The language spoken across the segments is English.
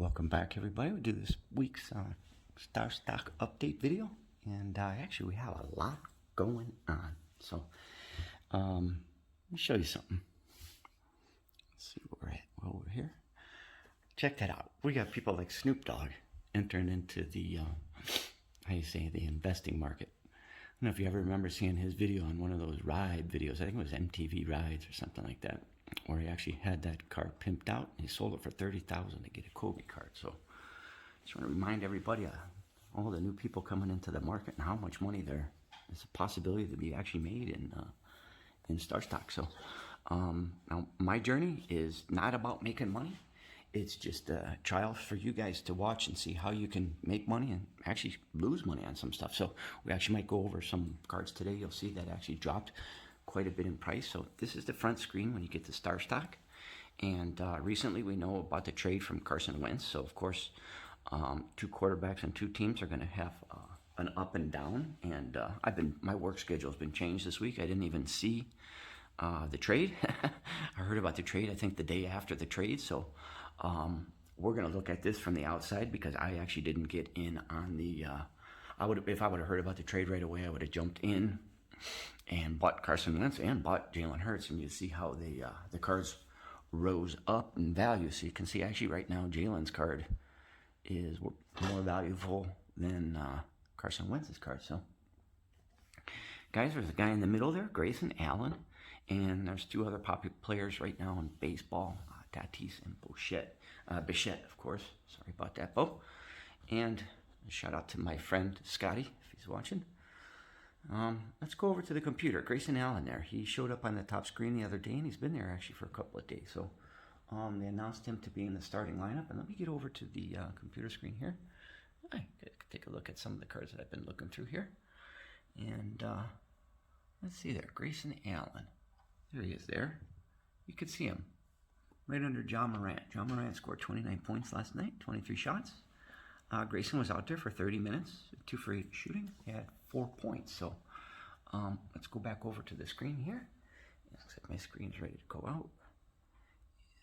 Welcome back, everybody. We do this week's StarStock update video, and actually we have a lot going on. So let me show you something. Let's see where we're at. Well, we're here. Check that out. We got people like Snoop Dogg entering into the the investing market. I don't know if you ever remember seeing his video on one of those ride videos. I think it was MTV Rides or something like that, where he actually had that car pimped out and he sold it for $30,000 to get a Kobe card. So just want to remind everybody all the new people coming into the market and how much money there is a possibility to be actually made in StarStock. So now my journey is not about making money. It's just a trial for you guys to watch and see how you can make money and actually lose money on some stuff. So we actually might go over some cards today. You'll see that actually dropped quite a bit in price. So this is the front screen when you get to StarStock. And recently we know about the trade from Carson Wentz. So of course, two quarterbacks and two teams are going to have an up and down. And my work schedule has been changed this week. I didn't even see the trade. I heard about the trade, I think, the day after the trade. So we're going to look at this from the outside because I actually didn't get in on the if I would have heard about the trade right away, I would have jumped in and bought Carson Wentz and bought Jalen Hurts, and you see how the cards rose up in value. So you can see actually right now Jalen's card is more valuable than Carson Wentz's card. So guys, there's a guy in the middle there, Grayson Allen, and there's two other popular players right now in baseball, Tatis and Bichette, of course. Sorry about that, Bo. And a shout out to my friend Scotty, if he's watching. Let's go over to the computer. Grayson Allen there. He showed up on the top screen the other day, and he's been there actually for a couple of days. So they announced him to be in the starting lineup. And let me get over to the computer screen here. I could take a look at some of the cards that I've been looking through here. And let's see there. Grayson Allen. There he is there. You can see him right under John Morant. John Morant scored 29 points last night, 23 shots. Grayson was out there for 30 minutes, 2 for 8 shooting. He had 4 points. So let's go back over to the screen here. Looks like my screen's ready to go out.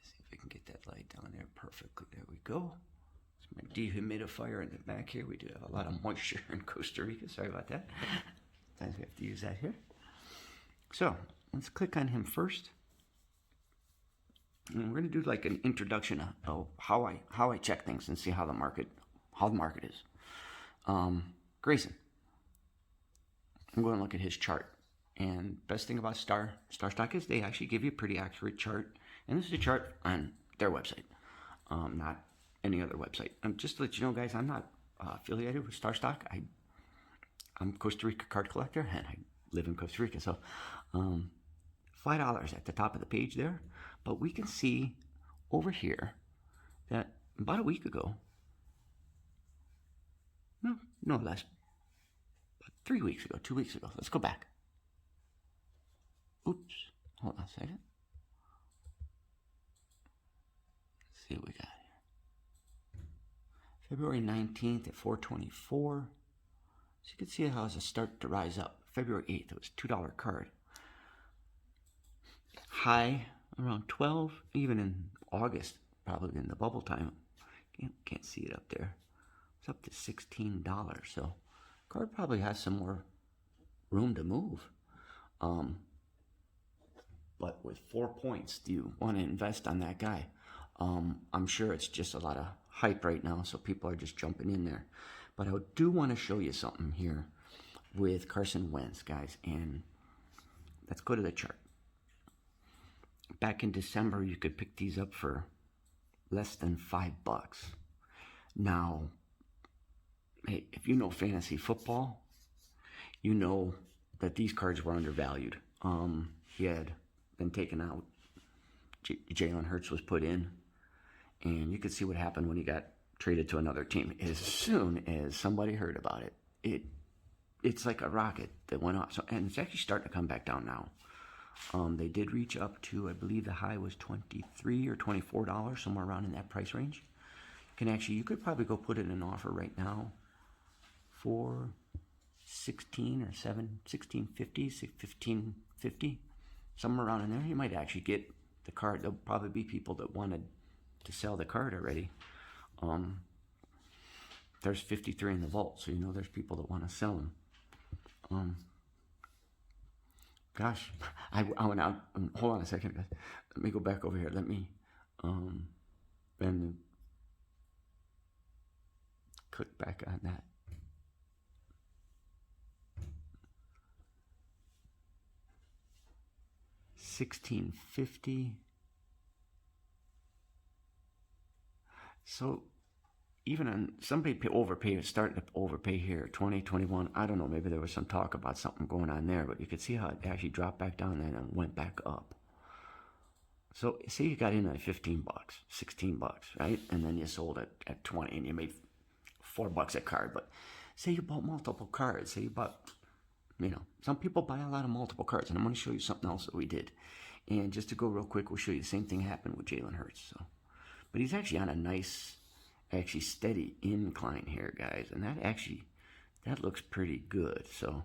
See if I can get that light down there perfectly. There we go. It's my dehumidifier in the back here. We do have a lot of moisture in Costa Rica. Sorry about that. Sometimes we have to use that here. So let's click on him first. And we're going to do like an introduction of how I check things and see how the market is. Grayson. I'm going to look at his chart. And best thing about StarStock is they actually give you a pretty accurate chart. And this is a chart on their website, not any other website. Just to let you know, guys, I'm not affiliated with StarStock. I'm a Costa Rica card collector, and I live in Costa Rica. So $5 at the top of the page there. But we can see over here that about a week ago, no less, 3 weeks ago, 2 weeks ago. Let's go back. Oops, hold on a second. Let's see what we got here. February 19th at 424. So you can see how it's starting to rise up. February 8th, it was $2 card. High around 12, even in August, probably in the bubble time. Can't see it up there. It's up to $16. So card probably has some more room to move. But with 4 points, do you want to invest on that guy? I'm sure it's just a lot of hype right now, so people are just jumping in there. But I do want to show you something here with Carson Wentz, guys. And let's go to the chart. Back in December, you could pick these up for less than $5. Now, hey, if you know fantasy football, you know that these cards were undervalued. He had been taken out. Jalen Hurts was put in, and you could see what happened when he got traded to another team. As soon as somebody heard about it, it's like a rocket that went off. So, and it's actually starting to come back down now. They did reach up to, I believe the high was $23 or $24, somewhere around in that price range. You could probably go put it in an offer right now for $16 or $15.50, somewhere around in there. You might actually get the card. There'll probably be people that wanted to sell the card already. There's 53 in the vault, so you know there's people that want to sell them. Gosh, I went out. Hold on a second, guys. Let me go back over here. Let me bend. Click back on that. $16.50. So even on somebody overpay, starting to overpay here, 2021. I don't know, maybe there was some talk about something going on there, but you could see how it actually dropped back down there and went back up. So say you got in at 15 bucks, 16 bucks, right? And then you sold it at 20 and you made $4 a card. But say you bought multiple cards. Say you bought, some people buy a lot of multiple cards. And I'm going to show you something else that we did. And just to go real quick, we'll show you the same thing happened with Jalen Hurts. So, but he's actually on a nice, actually steady incline here, guys. And that looks pretty good. So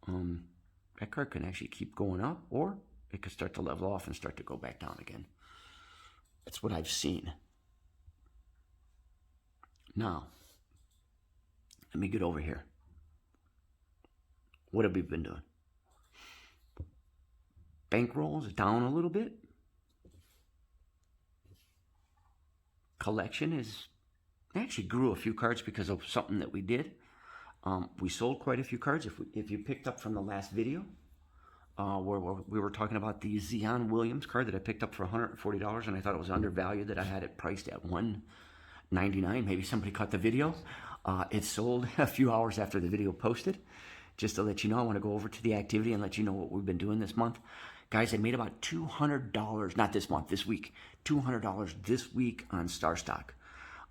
that card can actually keep going up, or it could start to level off and start to go back down again. That's what I've seen. Now, let me get over here. What have we been doing? Bankrolls down a little bit. Collection actually grew a few cards because of something that we did. We sold quite a few cards. If you picked up from the last video, where we were talking about the Zion Williams card that I picked up for $140, and I thought it was undervalued, that I had it priced at $199. Maybe somebody caught the video. It sold a few hours after the video posted. Just to let you know, I want to go over to the activity and let you know what we've been doing this month. Guys, I made about $200, not this month, this week. $200 this week on StarStock.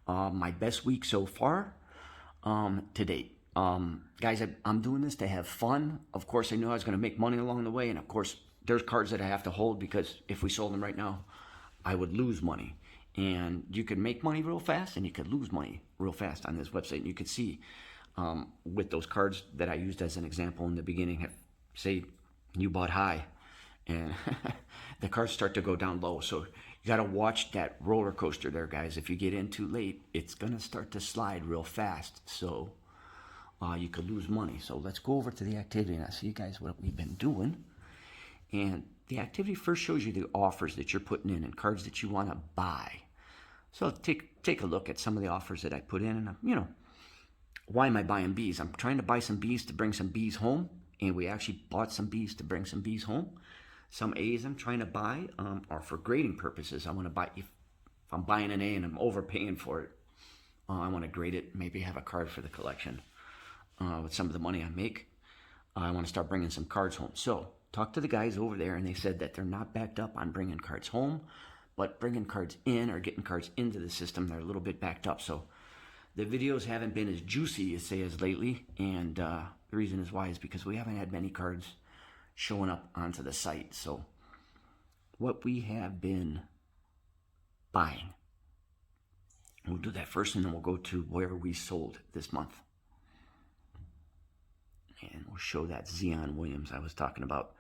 My best week so far to date. Guys, I'm doing this to have fun. Of course, I knew I was going to make money along the way. And of course, there's cards that I have to hold because if we sold them right now, I would lose money. And you can make money real fast and you could lose money real fast on this website. And you could see with those cards that I used as an example in the beginning, say you bought high and the cards start to go down low. So you got to watch that roller coaster there, guys. If you get in too late, it's going to start to slide real fast. So you could lose money. So let's go over to the activity and I'll see you guys what we've been doing. And the activity first shows you the offers that you're putting in and cards that you want to buy. So take a look at some of the offers that I put in. And, why am I buying bees? I'm trying to buy some bees to bring some bees home. And we actually bought some bees to bring some bees home. Some A's I'm trying to buy are for grading purposes. I want to buy, if I'm buying an A and I'm overpaying for it, I want to grade it, maybe have a card for the collection. With some of the money I make, I want to start bringing some cards home. So talk to the guys over there, and they said that they're not backed up on bringing cards home, but bringing cards in or getting cards into the system, they're a little bit backed up. So the videos haven't been as juicy as lately, and the reason is why is because we haven't had many cards showing up onto the site. So what we have been buying, we'll do that first, and then we'll go to where we sold this month. And we'll show that Zion Williams I was talking about.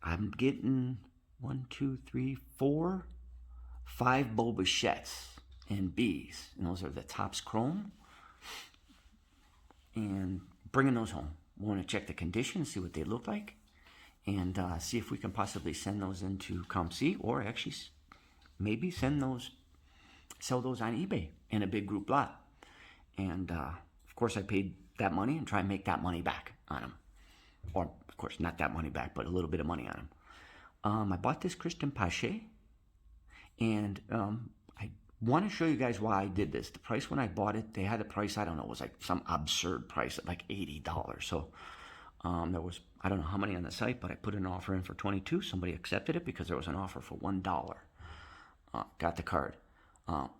I'm getting 1, 2, 3, 4, 5 Bobachettes and B's. And those are the Topps Chrome. And bringing those home. We want to check the condition, see what they look like. And see if we can possibly send those into ComC, or actually maybe sell those on eBay in a big group lot. And of course I paid that money and try and make that money back on them. Or, of course, not that money back, but a little bit of money on them. I bought this Christian Pache, and I want to show you guys why I did this. The price when I bought it, they had a price, I don't know, it was like some absurd price at like $80. So there was, I don't know how many on the site, but I put an offer in for $22. Somebody accepted it because there was an offer for $1. Got the card.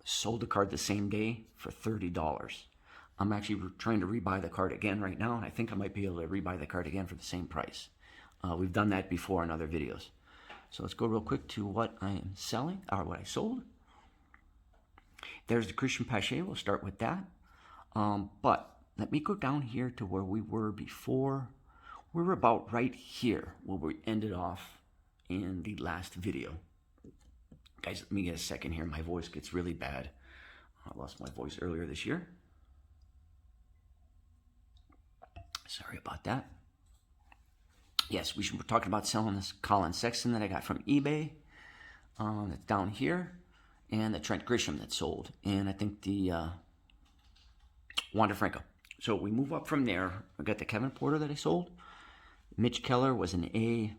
Sold the card the same day for $30. I'm actually trying to rebuy the card again right now, and I think I might be able to rebuy the card again for the same price. We've done that before in other videos. So let's go real quick to what I am selling, or what I sold. There's the Christian Pache. We'll start with that. But let me go down here to where we were before. We were about right here where we ended off in the last video. Guys, let me get a second here. My voice gets really bad. I lost my voice earlier this year. Sorry about that. Yes, we should be talking about selling this Colin Sexton that I got from eBay. That's down here. And the Trent Grisham that sold. And I think the Wander Franco. So we move up from there. I got the Kevin Porter that I sold. Mitch Keller was an A.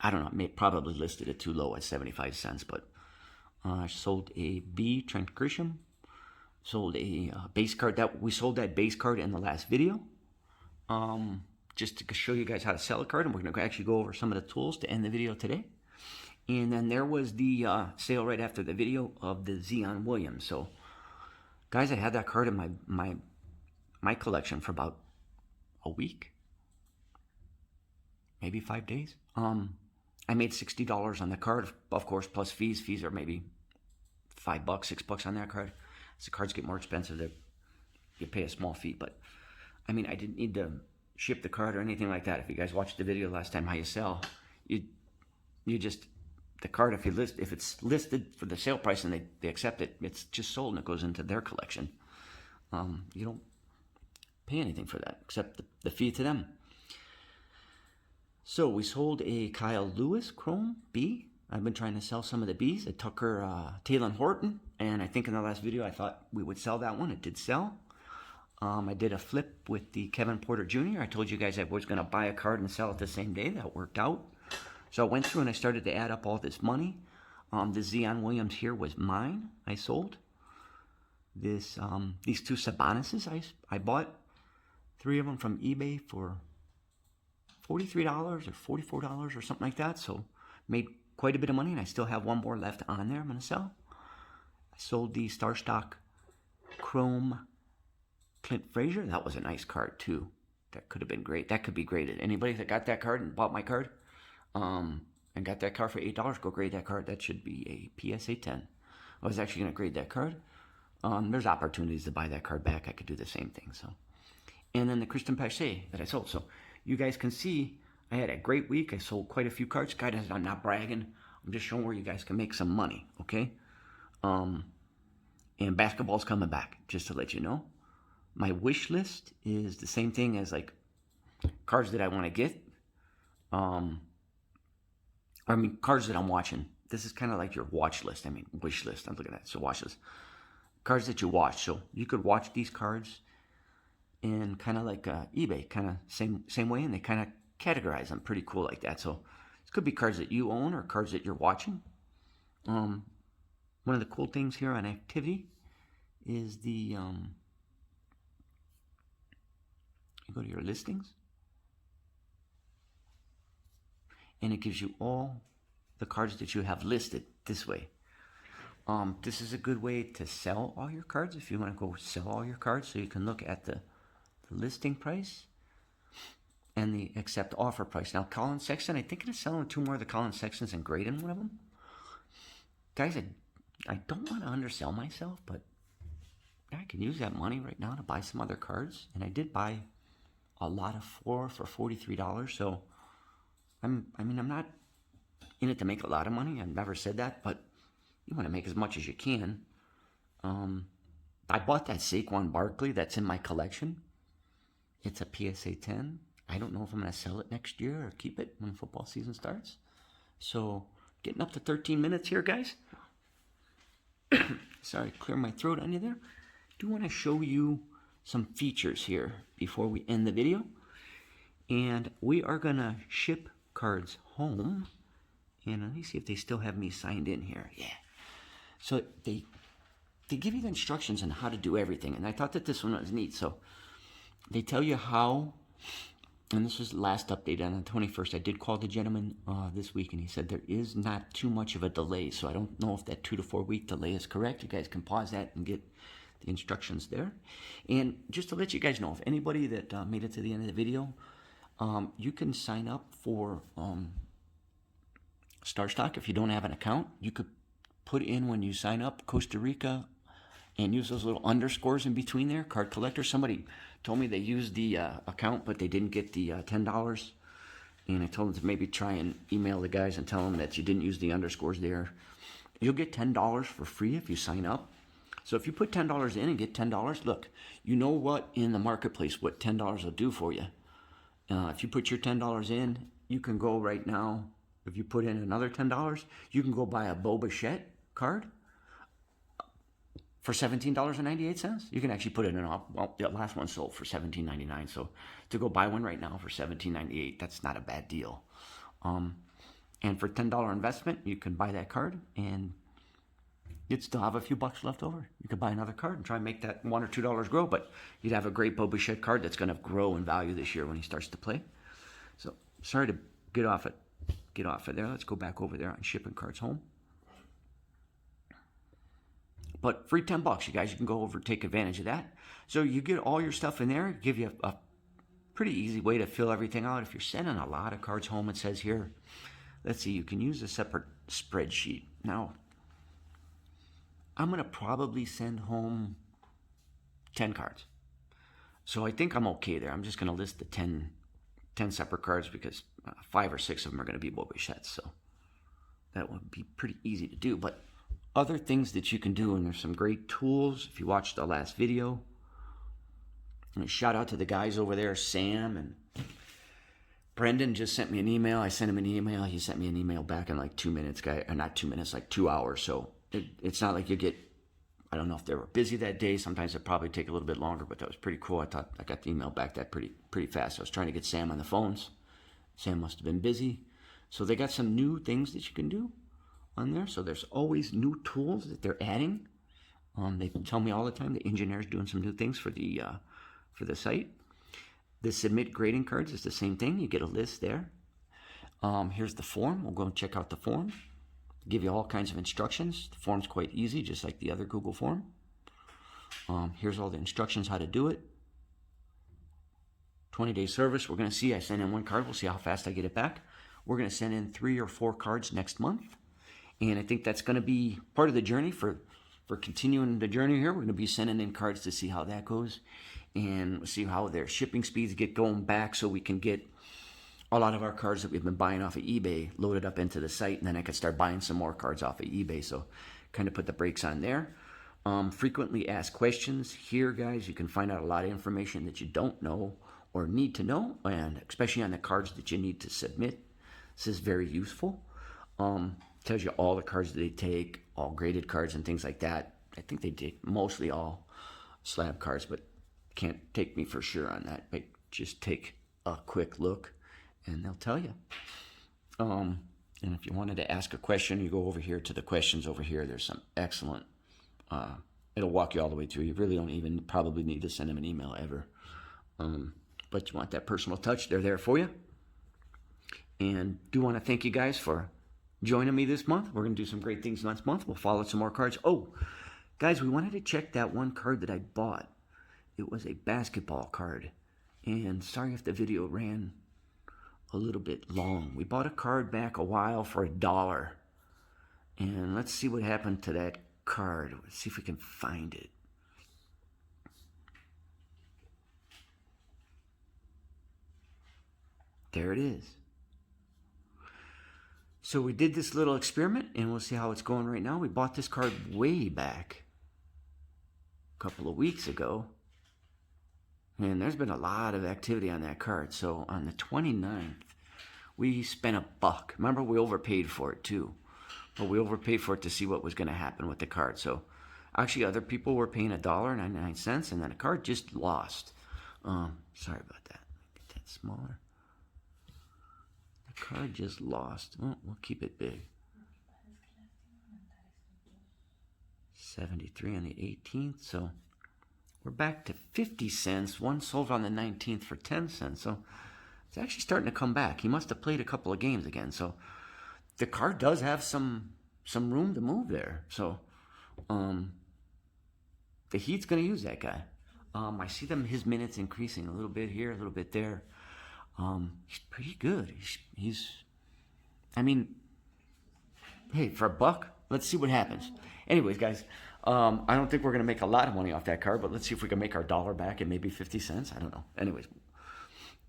I don't know, probably listed it too low at 75 cents, but I sold a B, Trent Grisham. Sold a base card. We sold that base card in the last video. Just to show you guys how to sell a card, and we're going to actually go over some of the tools to end the video today. And then there was the sale right after the video of the Zion Williams. So, guys, I had that card in my collection for about a week, maybe 5 days. I made $60 on the card, of course, plus fees. Fees are maybe $5, $6 on that card. As the cards get more expensive, you pay a small fee. But I mean, I didn't need to ship the card or anything like that. If you guys watched the video last time how you sell, you just the card, if it's listed for the sale price and they accept it, it's just sold and it goes into their collection. You don't pay anything for that except the fee to them. So we sold a Kyle Lewis Chrome B. I've been trying to sell some of the Bs. A Tucker Talon Horton, and I think in the last video I thought we would sell that one. It did sell. I did a flip with the Kevin Porter Jr. I told you guys I was going to buy a card and sell it the same day. That worked out. So I went through and I started to add up all this money. The Zion Williams here was mine. I sold. These two Sabonis's I bought 3 of them from eBay for $43 or $44 or something like that. So made quite a bit of money, and I still have one more left on there I'm going to sell. I sold the StarStock Chrome Clint Frazier. That was a nice card too. That could have been great. That could be graded. Anybody that got that card and bought my card and got that card for $8, go grade that card. That should be a PSA 10. I was actually going to grade that card. There's opportunities to buy that card back. I could do the same thing. So, and then the Christian Pache that I sold. So you guys can see I had a great week. I sold quite a few cards. Guys, I'm not bragging. I'm just showing where you guys can make some money, okay? And basketball's coming back, just to let you know. My wish list is the same thing as like cards that I want to get. Cards that I'm watching. This is kind of like your watch list. Wish list. I'm looking at it. So watch list. Cards that you watch. So you could watch these cards in kind of like eBay, kind of same way, and they kind of categorize them pretty cool like that. So it could be cards that you own or cards that you're watching. One of the cool things here on activity is you go to your listings, and it gives you all the cards that you have listed this way. This is a good way to sell all your cards if you want to go sell all your cards, so you can look at the listing price and the accept offer price. Now, Colin Sexton, I think it is selling 2 more of the Colin Sextons and grading one of them. Guys, I don't want to undersell myself, but I can use that money right now to buy some other cards. And I did buy a lot of 4 for $43. So, I'm not in it to make a lot of money. I've never said that, but you want to make as much as you can. I bought that Saquon Barkley that's in my collection. It's a PSA 10. I don't know if I'm going to sell it next year or keep it when football season starts. So, getting up to 13 minutes here, guys. Sorry, clear my throat on you there. Do want to show you some features here before we end the video. And we are going to ship cards home. And let me see if they still have me signed in here. Yeah. So they give you the instructions on how to do everything. And I thought that this one was neat. So they tell you how, and this was the last update on the 21st. I did call the gentleman this week, and he said there is not too much of a delay. So I don't know if that 2 to 4 week delay is correct. You guys can pause that and get the instructions there. And just to let you guys know, if anybody that made it to the end of the video, you can sign up for StarStock. If you don't have an account, you could put in when you sign up Costa Rica and use those little underscores in between there. Card collector. Somebody told me they used the account, but they didn't get the $10. And I told them to maybe try and email the guys and tell them that you didn't use the underscores there. You'll get $10 for free if you sign up. So if you put $10 in and get $10, look, you know what in the marketplace, what $10 will do for you. If you put your $10 in, you can go right now, if you put in another $10, you can go buy a Boba Fett card for $17.98. You can actually put it in, well, the last one sold for $17.99. So to go buy one right now for $17.98, that's not a bad deal. And for $10 investment, you can buy that card and you'd still have a few bucks left over. You could buy another card and try and make that $1 or $2 grow, but you'd have a great Boba Fett card that's going to grow in value this year when he starts to play. So sorry to get off it there. Let's go back over there on shipping cards home. But free $10, you guys, you can go over and take advantage of that. So you get all your stuff in there, give you a pretty easy way to fill everything out. If you're sending a lot of cards home, it says here, let's see, you can use a separate spreadsheet. Now, I'm going to probably send home 10 cards. So I think I'm okay there. I'm just going to list the 10 separate cards because 5 or 6 of them are going to be Boba Fett. So that would be pretty easy to do. But other things that you can do, and there's some great tools. If you watched the last video, and a shout out to the guys over there, Sam and Brendan just sent me an email. I sent him an email. He sent me an email back in like 2 minutes, or not 2 minutes, like 2 hours. So it's not like you get, I don't know if they were busy that day. Sometimes it probably take a little bit longer, but that was pretty cool. I thought I got the email back that pretty fast. I was trying to get Sam on the phones. Sam must have been busy. So they got some new things that you can do on there. So there's always new tools that they're adding. They tell me all the time the engineer's doing some new things for the site. The submit grading cards is the same thing. You get a list there. Here's the form. We'll go and check out the form. Give you all kinds of instructions. The form's quite easy, just like the other Google form. Here's all the instructions how to do it. 20-day service. We're going to see. I send in one card. We'll see how fast I get it back. We're going to send in 3 or 4 cards next month. And I think that's going to be part of the journey for continuing the journey here. We're going to be sending in cards to see how that goes. And we'll see how their shipping speeds get going back so we can get a lot of our cards that we've been buying off of eBay loaded up into the site. And then I could start buying some more cards off of eBay. So kind of put the brakes on there. Frequently asked questions. Here, guys, you can find out a lot of information that you don't know or need to know. And especially on the cards that you need to submit. This is very useful. Tells you all the cards that they take, all graded cards and things like that. I think they take mostly all slab cards, but can't take me for sure on that. But just take a quick look and they'll tell you. And if you wanted to ask a question, you go over here to the questions over here. There's some excellent, it'll walk you all the way through. You really don't even probably need to send them an email ever. But you want that personal touch, they're there for you. And do want to thank you guys for joining me this month. We're going to do some great things next month. We'll follow some more cards. Oh, guys, we wanted to check that one card that I bought. It was a basketball card. And sorry if the video ran a little bit long. We bought a card back a while for $1. And let's see what happened to that card. Let's see if we can find it. There it is. So we did this little experiment, and we'll see how it's going right now. We bought this card way back a couple of weeks ago. And there's been a lot of activity on that card. So on the 29th, we spent $1. Remember, we overpaid for it too. But we overpaid for it to see what was going to happen with the card. So actually, other people were paying $1.99, and then the card just lost. Sorry about that. Get that smaller. The card just lost. Oh, we'll keep it big. 73 on the 18th. So we're back to 50 cents. One sold on the 19th for 10 cents. So it's actually starting to come back. He must have played a couple of games again. So the card does have some room to move there. So the Heat's going to use that guy. I see his minutes increasing a little bit here, a little bit there. He's pretty good. I mean, hey, for $1, let's see what happens. Anyways, guys, I don't think we're going to make a lot of money off that card, but let's see if we can make our $1 back at maybe 50 cents. I don't know. Anyways,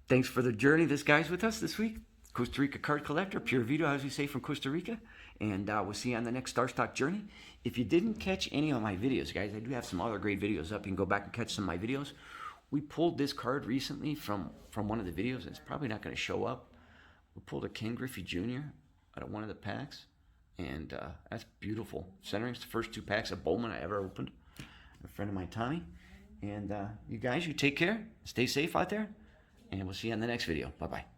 thanks for the journey. This guy's with us this week. Costa Rica card collector, Pure Vito, as we say, from Costa Rica. And we'll see you on the next StarStock Journey. If you didn't catch any of my videos, guys, I do have some other great videos up. You can go back and catch some of my videos. We pulled this card recently from one of the videos. It's probably not going to show up. We pulled a Ken Griffey Jr. out of one of the packs. And that's beautiful. Centering, it's the first 2 packs of Bowman I ever opened. A friend of mine, Tommy. And you guys, you take care. Stay safe out there. And we'll see you on the next video. Bye-bye.